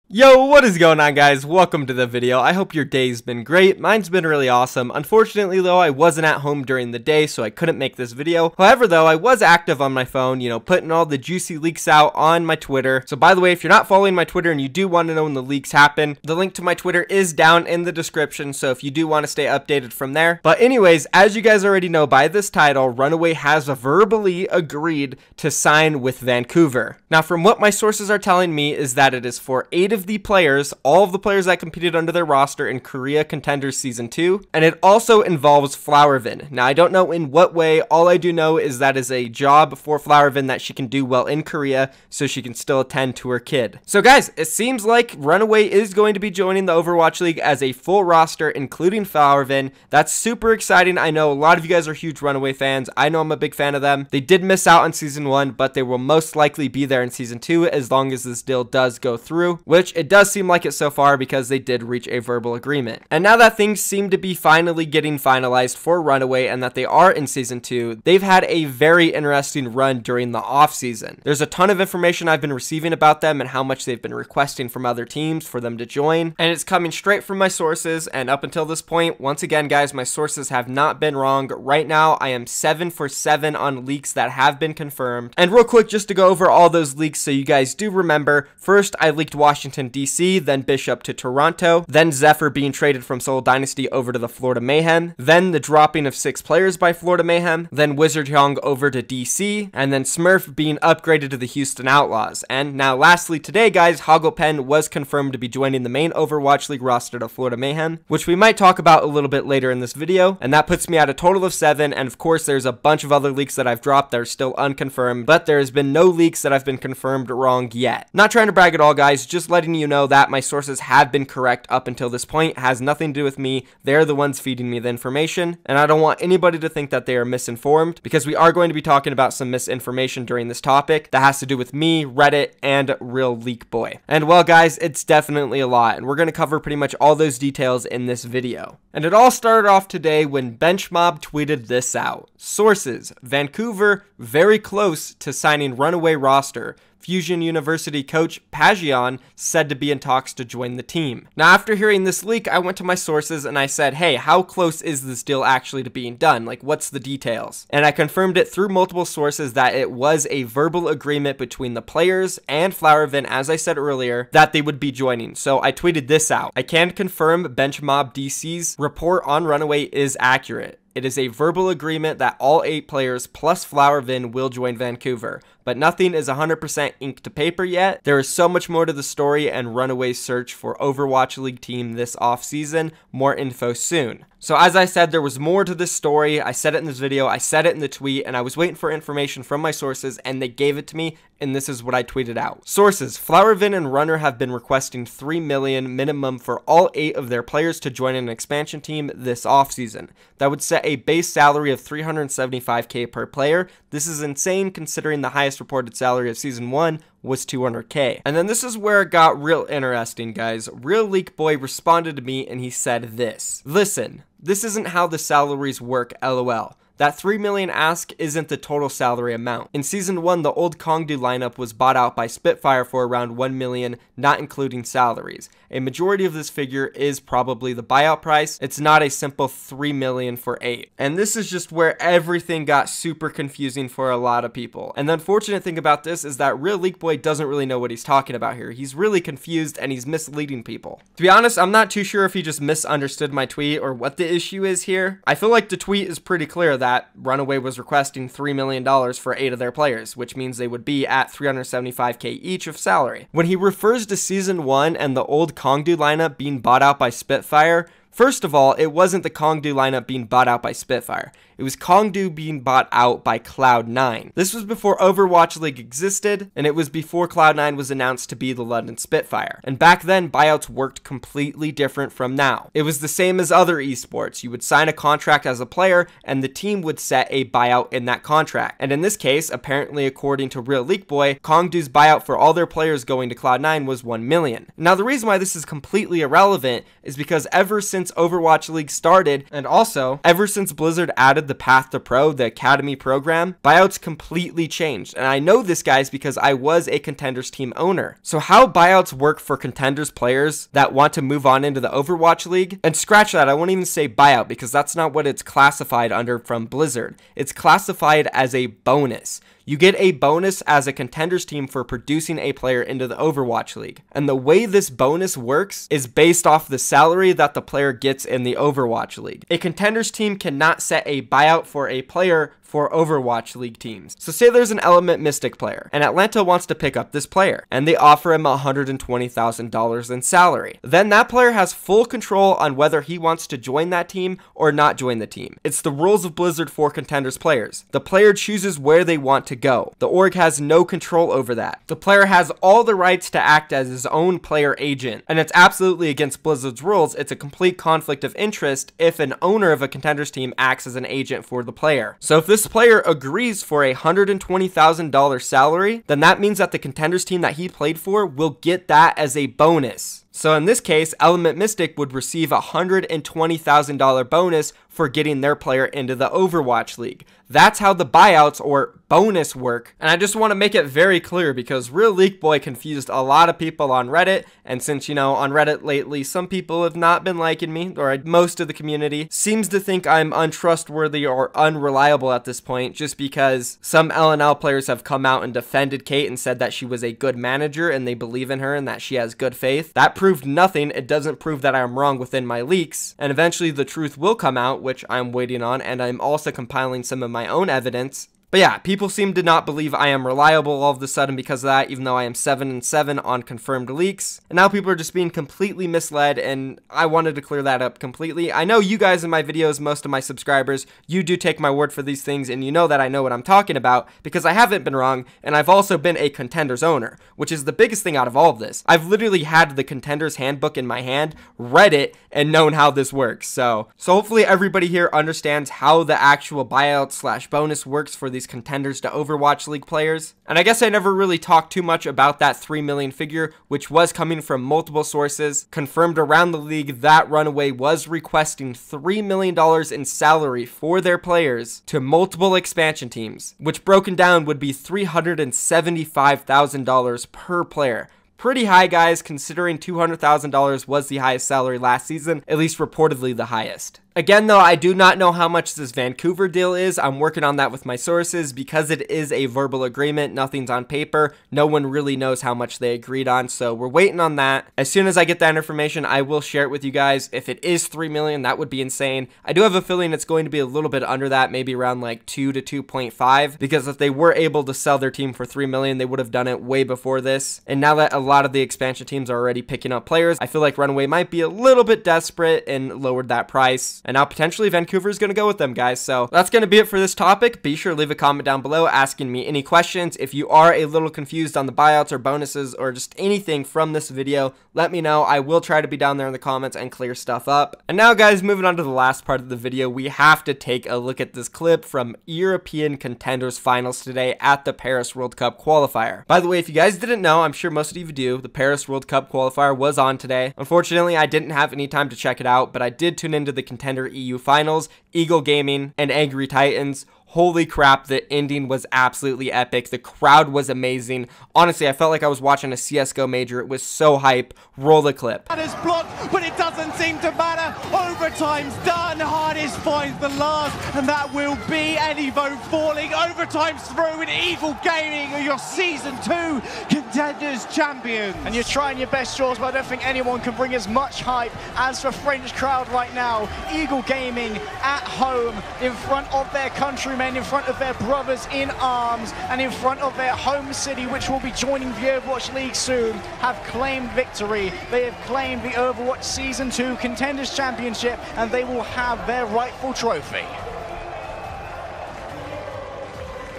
Yo, what is going on, guys? Welcome to the video. I hope your day's been great. Mine's been really awesome. Unfortunately, though, I wasn't at home during the day, so I couldn't make this video. However, though, I was active on my phone, putting all the juicy leaks out on my Twitter. So, by the way, if you're not following my Twitter and you do want to know when the leaks happen, the link to my Twitter is down in the description, so if you do want to stay updated from there. But anyways, as you guys already know by this title, Runaway has verbally agreed to sign with Vancouver. Now, from what my sources are telling me is that it is for 8 of the players, all of the players that competed under their roster in Korea Contenders Season 2, and it also involves Flowervin. Now, I don't know in what way. All I do know is that is a job for Flowervin that she can do well in Korea, so she can still attend to her kid. So guys, it seems like Runaway is going to be joining the Overwatch League as a full roster, including Flowervin. That's super exciting. I know a lot of you guys are huge Runaway fans. I know I'm a big fan of them. They did miss out on Season 1, but they will most likely be there in Season 2 as long as this deal does go through, which it does seem like it so far because they did reach a verbal agreement. And now that things seem to be finally getting finalized for Runaway and that they are in Season 2, they've had a very interesting run during the off season. There's a ton of information I've been receiving about them and how much they've been requesting from other teams for them to join, and it's coming straight from my sources. And up until this point, once again guys, my sources have not been wrong. Right now I am 7 for 7 on leaks that have been confirmed. And real quick, just to go over all those leaks so you guys do remember, first I leaked Washington DC, then Bishop to Toronto, then Zephyr being traded from Seoul Dynasty over to the Florida Mayhem, then the dropping of 6 players by Florida Mayhem, then Wizard Hyung over to DC, and then Smurf being upgraded to the Houston Outlaws. And now lastly today guys, Hogglepen was confirmed to be joining the main Overwatch League roster to Florida Mayhem, which we might talk about a little bit later in this video, and that puts me at a total of 7. And of course there's a bunch of other leaks that I've dropped that are still unconfirmed, but there has been no leaks that have been confirmed wrong yet. Not trying to brag at all guys, just letting you know that my sources have been correct up until this point. It has nothing to do with me. They're the ones feeding me the information, and I don't want anybody to think that they are misinformed, because we are going to be talking about some misinformation during this topic that has to do with me, Reddit, and Real Leak Boy. And well guys, it's definitely a lot, and we're going to cover pretty much all those details in this video. And it all started off today when Benchmob tweeted this out. Sources: Vancouver very close to signing Runaway roster. Fusion University coach Pagion said to be in talks to join the team. Now, after hearing this leak, I went to my sources and I said, hey, how close is this deal actually to being done? Like, what's the details? And I confirmed it through multiple sources that it was a verbal agreement between the players and Flowervin, as I said earlier, that they would be joining. So I tweeted this out. I can confirm Benchmob DC's report on Runaway is accurate. It is a verbal agreement that all 8 players plus Flowervin will join Vancouver, but nothing is 100% ink to paper yet. There is so much more to the story and Runaway's search for Overwatch League team this offseason. More info soon. So as I said, there was more to this story. I said it in this video, I said it in the tweet, and I was waiting for information from my sources, and they gave it to me, and this is what I tweeted out. Sources: Flowervin and Runner have been requesting $3 million minimum for all 8 of their players to join an expansion team this offseason. That would set a base salary of $375K per player. This is insane considering the highest reported salary of Season 1 was $200K. And then this is where it got real interesting, guys. Real Leak Boy responded to me and he said this: listen, this isn't how the salaries work, lol. That $3 million ask isn't the total salary amount. In Season 1, the old Kongdu lineup was bought out by Spitfire for around $1 million, not including salaries. A majority of this figure is probably the buyout price. It's not a simple $3 million for 8. And this is just where everything got super confusing for a lot of people. And the unfortunate thing about this is that Real Leak Boy doesn't really know what he's talking about here. He's really confused and he's misleading people. To be honest, I'm not too sure if he just misunderstood my tweet or what the issue is here. I feel like the tweet is pretty clear that Runaway was requesting $3 million for 8 of their players, which means they would be at $375K each of salary. When he refers to Season 1 and the old Kongdu lineup being bought out by Spitfire, first of all, it wasn't the Kongdu lineup being bought out by Spitfire. It was Kongdu being bought out by Cloud9. This was before Overwatch League existed, and it was before Cloud9 was announced to be the London Spitfire. And back then, buyouts worked completely different from now. It was the same as other esports. You would sign a contract as a player, and the team would set a buyout in that contract. And in this case, apparently according to Real Leak Boy, Kongdu's buyout for all their players going to Cloud9 was $1 million. Now, the reason why this is completely irrelevant is because ever since since Overwatch League started, and also ever since Blizzard added the Path to Pro, the Academy program, buyouts completely changed. And I know this, guys, because I was a Contenders team owner. So how buyouts work for Contenders players that want to move on into the Overwatch League, and scratch that, I won't even say buyout because that's not what it's classified under from Blizzard. It's classified as a bonus. You get a bonus as a Contenders team for producing a player into the Overwatch League. And the way this bonus works is based off the salary that the player gets in the Overwatch League. A Contenders team cannot set a buyout for a player for Overwatch League teams. So say there's an Element Mystic player, and Atlanta wants to pick up this player, and they offer him $120,000 in salary. Then that player has full control on whether he wants to join that team or not join the team. It's the rules of Blizzard for Contenders players. The player chooses where they want to go. The org has no control over that. The player has all the rights to act as his own player agent, and it's absolutely against Blizzard's rules. It's a complete conflict of interest if an owner of a Contenders team acts as an agent for the player. So if this player agrees for a $120,000 salary, then that means that the Contenders team that he played for will get that as a bonus. So in this case, Element Mystic would receive a $120,000 bonus for getting their player into the Overwatch League. That's how the buyouts or bonus work. And I just want to make it very clear because Real Leak Boy confused a lot of people on Reddit. And since, you know, on Reddit lately, some people have not been liking me, or most of the community seems to think I'm untrustworthy or unreliable at this point, just because some LNL players have come out and defended Kate and said that she was a good manager and they believe in her and that she has good faith. That proved nothing. It doesn't prove that I'm wrong within my leaks. And eventually the truth will come out, which I'm waiting on, and I'm also compiling some of my own evidence. But yeah, people seem to not believe I am reliable all of a sudden because of that, even though I am 7-7 on confirmed leaks. And now people are just being completely misled, and I wanted to clear that up completely. I know you guys in my videos, most of my subscribers, you do take my word for these things, and you know that I know what I'm talking about because I haven't been wrong, and I've also been a Contenders owner, which is the biggest thing out of all of this. I've literally had the Contenders handbook in my hand, read it, and known how this works. So hopefully everybody here understands how the actual buyout / bonus works for these Contenders to Overwatch League players. And I guess I never really talked too much about that 3 million figure, which was coming from multiple sources. Confirmed around the league that Runaway was requesting $3 million in salary for their players to multiple expansion teams, which broken down would be $375,000 per player. Pretty high, guys, considering $200,000 was the highest salary last season, at least reportedly the highest. Again, though, I do not know how much this Vancouver deal is. I'm working on that with my sources because it is a verbal agreement. Nothing's on paper. No one really knows how much they agreed on, so we're waiting on that. As soon as I get that information, I will share it with you guys. If it is $3 million, that would be insane. I do have a feeling it's going to be a little bit under that, maybe around like 2 to 2.5, because if they were able to sell their team for $3 million, they would have done it way before this. And now that a lot of the expansion teams are already picking up players, I feel like Runaway might be a little bit desperate and lowered that price. And now potentially Vancouver is going to go with them, guys. So that's going to be it for this topic. Be sure to leave a comment down below asking me any questions. If you are a little confused on the buyouts or bonuses or just anything from this video, let me know. I will try to be down there in the comments and clear stuff up. And now, guys, moving on to the last part of the video, we have to take a look at this clip from European Contenders Finals today at the Paris World Cup qualifier. By the way, if you guys didn't know, I'm sure most of you do, the Paris World Cup qualifier was on today. Unfortunately, I didn't have any time to check it out, but I did tune into the Contender EU Finals, Eagle Gaming, and Angry Titans. Holy crap, the ending was absolutely epic. The crowd was amazing. Honestly, I felt like I was watching a CSGO major. It was so hype. Roll the clip. That is blocked, but it doesn't seem to matter. Overtime's done. Hardest finds the last, and that will be Evo falling. Overtime's through, and Eagle Gaming are your Season 2 Contenders champions. And you're trying your best, Jaws, but I don't think anyone can bring as much hype as the French crowd right now. Eagle Gaming at home, in front of their countrymen, in front of their brothers in arms, and in front of their home city, which will be joining the Overwatch League soon, have claimed victory. They have claimed the Overwatch Season 2 Contenders Championship, and they will have their rightful trophy.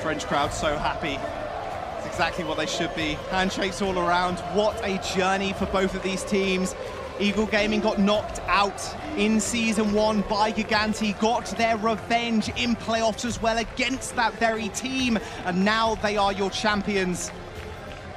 French crowd so happy. It's exactly what they should be. Handshakes all around. What a journey for both of these teams. Eagle Gaming got knocked out in Season 1 by Giganti, got their revenge in playoffs as well against that very team, and now they are your champions.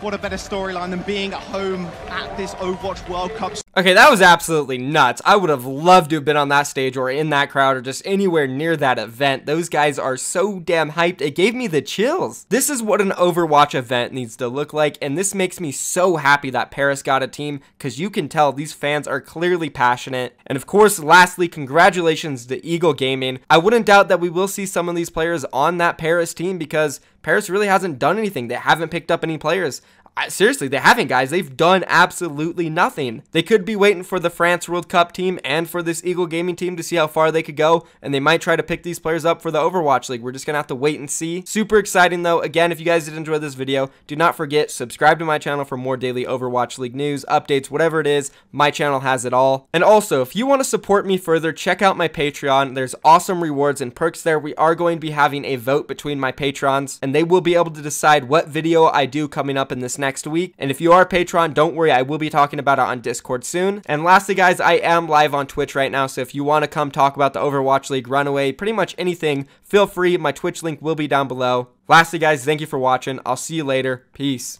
What a better storyline than being at home at this Overwatch World Cup. Okay, that was absolutely nuts. I would have loved to have been on that stage or in that crowd or just anywhere near that event. Those guys are so damn hyped. It gave me the chills. This is what an Overwatch event needs to look like, and this makes me so happy that Paris got a team, because you can tell these fans are clearly passionate. And of course, lastly, congratulations to Eagle Gaming. I wouldn't doubt that we will see some of these players on that Paris team, because Paris really hasn't done anything. They haven't picked up any players. Seriously, they haven't, guys. They've done absolutely nothing. They could be waiting for the France World Cup team and for this Eagle Gaming team to see how far they could go, and they might try to pick these players up for the Overwatch League. We're just gonna have to wait and see. Super exciting though. Again, if you guys did enjoy this video, do not forget, subscribe to my channel for more daily Overwatch League news, updates, whatever it is. My channel has it all. And also, if you want to support me further, check out my Patreon. There's awesome rewards and perks there. We are going to be having a vote between my patrons, and they will be able to decide what video I do coming up in this next week. And if you are a patron, don't worry, I will be talking about it on Discord soon. And lastly, guys, I am live on Twitch right now, so if you want to come talk about the Overwatch League, Runaway, pretty much anything, feel free. My Twitch link will be down below. Lastly, guys, thank you for watching. I'll see you later. Peace.